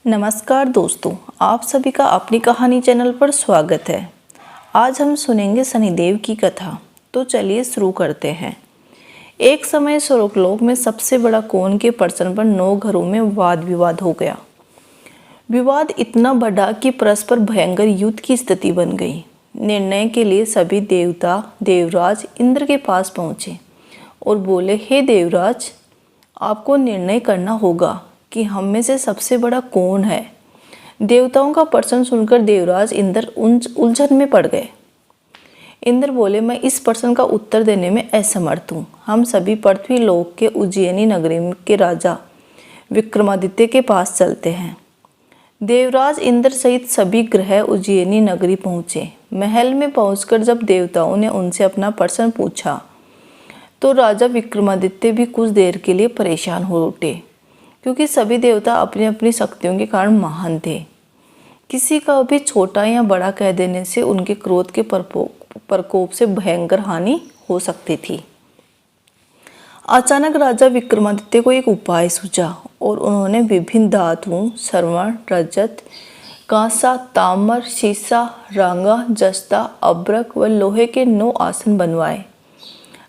नमस्कार दोस्तों, आप सभी का अपनी कहानी चैनल पर स्वागत है। आज हम सुनेंगे शनिदेव की कथा। तो चलिए शुरू करते हैं। एक समय स्वर्गलोक में सबसे बड़ा कोण के प्रश्न पर 9 घरों में वाद विवाद हो गया। विवाद इतना बढ़ा कि परस्पर भयंकर युद्ध की स्थिति बन गई। निर्णय के लिए सभी देवता देवराज इंद्र के पास पहुँचे और बोले, हे देवराज, आपको निर्णय करना होगा कि हम में से सबसे बड़ा कौन है। देवताओं का प्रश्न सुनकर देवराज इंद्र उलझन में पड़ गए। इंद्र बोले, मैं इस प्रश्न का उत्तर देने में असमर्थ हूँ। हम सभी पृथ्वी लोक के उज्जैनी नगरी के राजा विक्रमादित्य के पास चलते हैं। देवराज इंद्र सहित सभी ग्रह उज्जैनी नगरी पहुँचे। महल में पहुंचकर जब देवताओं ने उनसे अपना प्रश्न पूछा तो राजा विक्रमादित्य भी कुछ देर के लिए परेशान हो उठे, क्योंकि सभी देवता अपनी अपनी शक्तियों के कारण महान थे। किसी का भी छोटा या बड़ा कह देने से उनके क्रोध के प्रकोप से भयंकर हानि हो सकती थी। अचानक राजा विक्रमादित्य को एक उपाय सूझा और उन्होंने विभिन्न धातुओं स्वर्ण, रजत, कांसा, ताम्र, शीशा, रांगा, जस्ता, अब्रक व लोहे के 9 आसन बनवाए।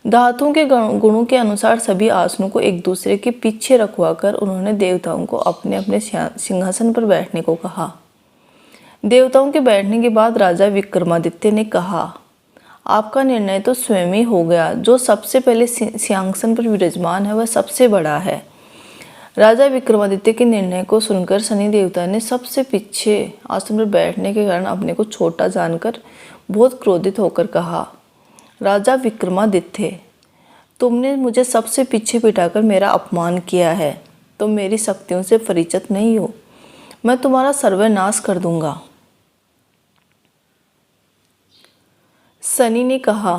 धातुओं के गुणों के अनुसार सभी आसनों को एक दूसरे के पीछे रखवाकर उन्होंने देवताओं को अपने अपने सिंहासन पर बैठने को कहा। देवताओं के बैठने के बाद राजा विक्रमादित्य ने कहा, आपका निर्णय तो स्वयं ही हो गया। जो सबसे पहले सिंहासन पर विराजमान है वह सबसे बड़ा है। राजा विक्रमादित्य के निर्णय को सुनकर शनि देवता ने सबसे पीछे आसन पर बैठने के कारण अपने को छोटा जानकर बहुत क्रोधित होकर कहा, राजा विक्रमादित्य, तुमने मुझे सबसे पीछे बिठाकर मेरा अपमान किया है। तुम मेरी शक्तियों से परिचित नहीं हो। मैं तुम्हारा सर्वनाश कर दूंगा। शनि ने कहा,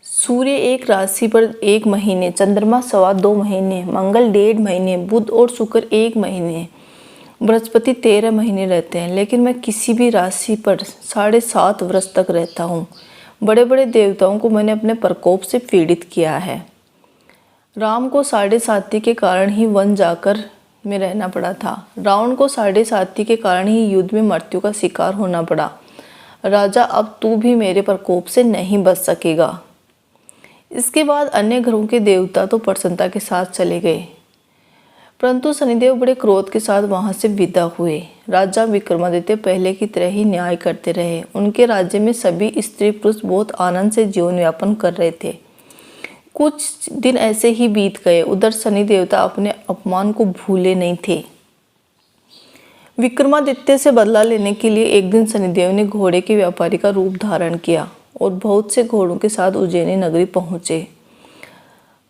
सूर्य एक राशि पर 1 महीने, चंद्रमा 2.25 महीने, मंगल 1.5 महीने, बुध और शुक्र 1 महीने, बृहस्पति 13 महीने रहते हैं, लेकिन मैं किसी भी राशि पर 7.5 वर्ष तक रहता हूँ। बड़े बड़े देवताओं को मैंने अपने प्रकोप से पीड़ित किया है। राम को 7.5 के कारण ही वन जाकर में रहना पड़ा था। रावण को 7.5 के कारण ही युद्ध में मृत्यु का शिकार होना पड़ा। राजा, अब तू भी मेरे प्रकोप से नहीं बच सकेगा। इसके बाद अन्य ग्रहों के देवता तो प्रसन्नता के साथ चले गए, परंतु शनिदेव बड़े क्रोध के साथ वहां से विदा हुए। राजा विक्रमादित्य पहले की तरह ही न्याय करते रहे। उनके राज्य में सभी स्त्री पुरुष बहुत आनंद से जीवन यापन कर रहे थे। कुछ दिन ऐसे ही बीत गए। उधर शनि देवता अपने अपमान को भूले नहीं थे। विक्रमादित्य से बदला लेने के लिए एक दिन शनिदेव ने घोड़े के व्यापारी का रूप धारण किया और बहुत से घोड़ों के साथ उज्जैनी नगरी पहुंचे।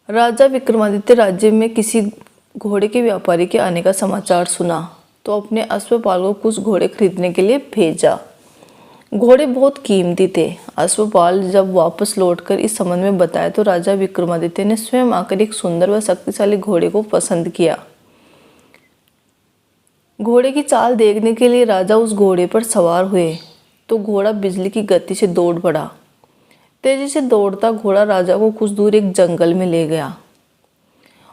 राजा विक्रमादित्य राज्य में किसी घोड़े के व्यापारी के आने का समाचार सुना तो अपने अश्वपाल को कुछ घोड़े खरीदने के लिए भेजा। घोड़े बहुत कीमती थे। अश्वपाल जब वापस लौटकर इस संबंध में बताया तो राजा विक्रमादित्य ने स्वयं आकर एक सुंदर व शक्तिशाली घोड़े को पसंद किया। घोड़े की चाल देखने के लिए राजा उस घोड़े पर सवार हुए तो घोड़ा बिजली की गति से दौड़ पड़ा। तेजी से दौड़ता घोड़ा राजा को कुछ दूर एक जंगल में ले गया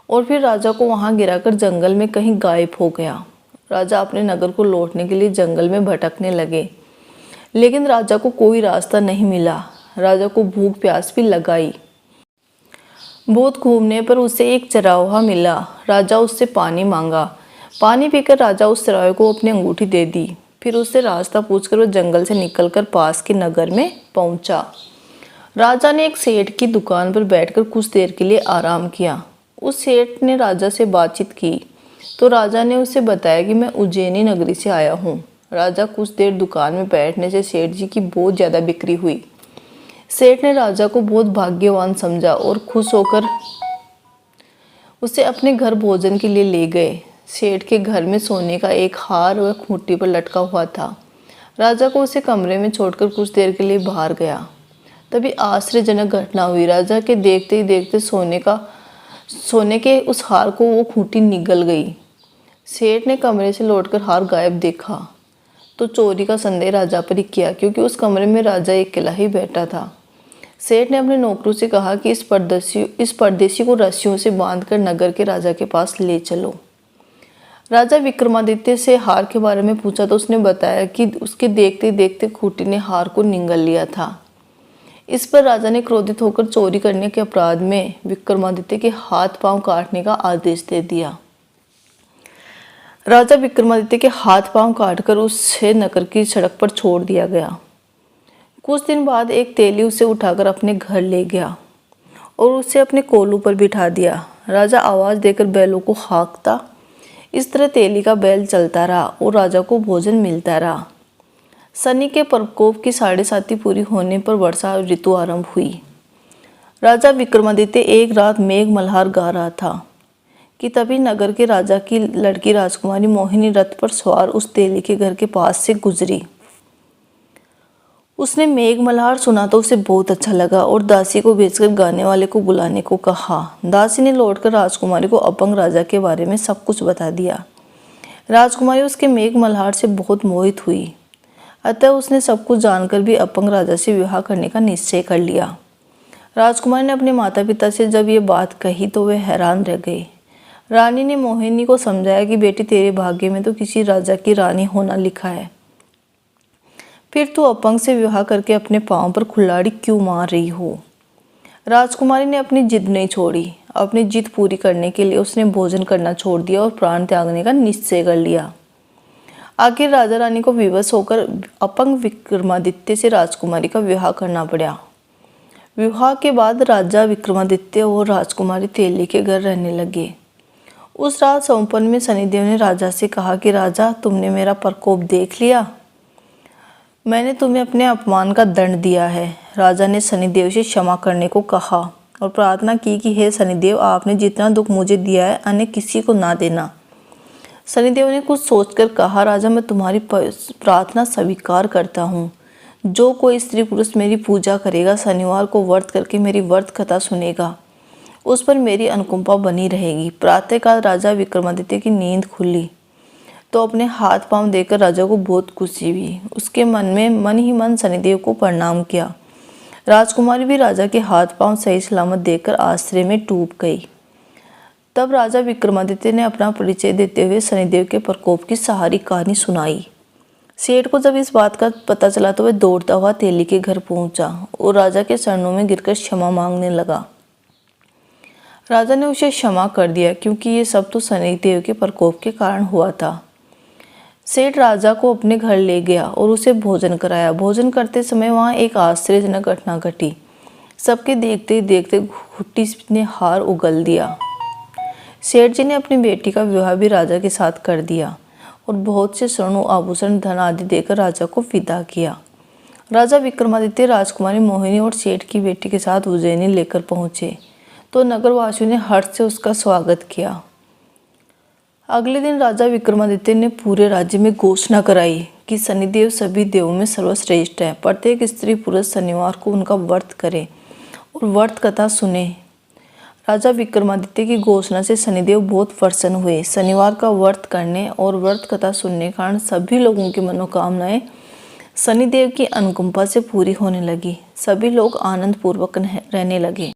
और फिर राजा को वहां गिराकर जंगल में कहीं गायब हो गया। राजा अपने नगर को लौटने के लिए जंगल में भटकने लगे, लेकिन राजा को कोई रास्ता नहीं मिला। राजा को भूख प्यास भी लगाई। बहुत घूमने पर उसे एक चरवाहा मिला। राजा उससे पानी मांगा। पानी पीकर राजा उस चरवाहे को अपनी अंगूठी दे दी। फिर उससे रास्ता पूछकर वह जंगल से निकलकर पास के नगर में पहुंचा। राजा ने एक सेठ की दुकान पर बैठकर कुछ देर के लिए आराम किया। उस सेठ ने राजा से बातचीत की तो राजा ने उसे बताया कि मैं उज्जैनी नगरी से आया हूँ। राजा कुछ देर दुकान में बैठने से सेठ जी की बहुत ज़्यादा बिक्री हुई। सेठ ने राजा को बहुत भाग्यवान समझा और खुश होकर उसे अपने घर भोजन के लिए ले गए। सेठ के घर में सोने का एक हार व खूंटी पर लटका हुआ था। राजा को उसे कमरे में छोड़कर कुछ देर के लिए बाहर गया। तभी आश्चर्यजनक घटना हुई। राजा के देखते ही देखते सोने के उस हार को वो खूंटी निगल गई। सेठ ने कमरे से लौटकर हार गायब देखा तो चोरी का संदेह राजा पर ही किया, क्योंकि उस कमरे में राजा अकेला ही बैठा था। सेठ ने अपने नौकरों से कहा कि इस परदेशी को रस्सियों से बांधकर नगर के राजा के पास ले चलो। राजा विक्रमादित्य से हार के बारे में पूछा तो उसने बताया कि उसके देखते देखते खूंटी ने हार को निगल लिया था। इस पर राजा ने क्रोधित होकर चोरी करने के अपराध में विक्रमादित्य के हाथ पांव काटने का आदेश दे दिया। राजा विक्रमादित्य के हाथ पांव काटकर उसे नगर की सड़क पर छोड़ दिया गया। कुछ दिन बाद एक तेली उसे उठाकर अपने घर ले गया और उसे अपने कोलू पर बिठा दिया। राजा आवाज देकर बैलों को हाँकता। इस तरह तेली का बैल चलता रहा और राजा को भोजन मिलता रहा। शनि के प्रकोप की 7.5 पूरी होने पर वर्षा ऋतु आरंभ हुई। राजा विक्रमादित्य एक रात मेघ मल्हार गा रहा था कि तभी नगर के राजा की लड़की राजकुमारी मोहिनी रथ पर सवार उस तेली के घर के पास से गुजरी। उसने मेघ मल्हार सुना तो उसे बहुत अच्छा लगा और दासी को भेजकर गाने वाले को बुलाने को कहा। दासी ने लौटकर राजकुमारी को अपंग राजा के बारे में सब कुछ बता दिया। राजकुमारी उसके मेघ मल्हार से बहुत मोहित हुई, अतः उसने सब कुछ जानकर भी अपंग राजा से विवाह करने का निश्चय कर लिया। राजकुमारी ने अपने माता पिता से जब ये बात कही तो वे हैरान रह गए। रानी ने मोहिनी को समझाया कि बेटी, तेरे भाग्य में तो किसी राजा की रानी होना लिखा है, फिर तू अपंग से विवाह करके अपने पांव पर कुल्हाड़ी क्यों मार रही हो। राजकुमारी ने अपनी जिद नहीं छोड़ी। अपनी जिद पूरी करने के लिए उसने भोजन करना छोड़ दिया और प्राण त्यागने का निश्चय कर लिया। आखिर राजा रानी को विवश होकर अपंग विक्रमादित्य से राजकुमारी का विवाह करना पड़ा। विवाह के बाद राजा विक्रमादित्य और राजकुमारी तेली के घर रहने लगे। उस रात सौंपन में शनिदेव ने राजा से कहा कि राजा, तुमने मेरा प्रकोप देख लिया। मैंने तुम्हें अपने अपमान का दंड दिया है। राजा ने शनिदेव से क्षमा करने को कहा और प्रार्थना की कि हे शनिदेव, आपने जितना दुख मुझे दिया है अन्य किसी को ना देना। शनिदेव ने कुछ सोचकर कहा, राजा, मैं तुम्हारी प्रार्थना स्वीकार करता हूँ। जो कोई स्त्री पुरुष मेरी पूजा करेगा, शनिवार को व्रत करके मेरी व्रत कथा सुनेगा, उस पर मेरी अनुकंपा बनी रहेगी। प्रातःकाल राजा विक्रमादित्य की नींद खुली तो अपने हाथ पांव देकर राजा को बहुत खुशी हुई। उसके मन ही मन शनिदेव को प्रणाम किया। राजकुमारी भी राजा के हाथ पांव सही सलामत देखकर आश्चर्य में डूब गई। तब राजा विक्रमादित्य ने अपना परिचय देते हुए शनिदेव के प्रकोप की सारी कहानी सुनाई। सेठ को जब इस बात का पता चला तो वह दौड़ता हुआ तेली के घर पहुंचा और राजा के चरणों में गिरकर क्षमा मांगने लगा। राजा ने उसे क्षमा कर दिया क्योंकि ये सब तो शनिदेव के प्रकोप के कारण हुआ था। सेठ राजा को अपने घर ले गया और उसे भोजन कराया। भोजन करते समय वहाँ एक आश्चर्यजनक घटना घटी। सबके देखते ही देखते घुट्टी ने हार उगल दिया। सेठ जी ने अपनी बेटी का विवाह भी राजा के साथ कर दिया और बहुत से स्वर्ण आभूषण धन आदि देकर राजा को विदा किया। राजा विक्रमादित्य राजकुमारी मोहिनी और सेठ की बेटी के साथ उज्जैनी लेकर पहुँचे तो नगरवासियों ने हर्ष से उसका स्वागत किया। अगले दिन राजा विक्रमादित्य ने पूरे राज्य में घोषणा कराई कि शनिदेव सभी देवों में सर्वश्रेष्ठ है। प्रत्येक स्त्री पुरुष शनिवार को उनका व्रत करे और व्रत कथा सुने। राजा विक्रमादित्य की घोषणा से शनिदेव बहुत प्रसन्न हुए। शनिवार का व्रत करने और व्रत कथा सुनने के कारण सभी लोगों की मनोकामनाएं शनिदेव की अनुकंपा से पूरी होने लगी। सभी लोग आनंद पूर्वक रहने लगे।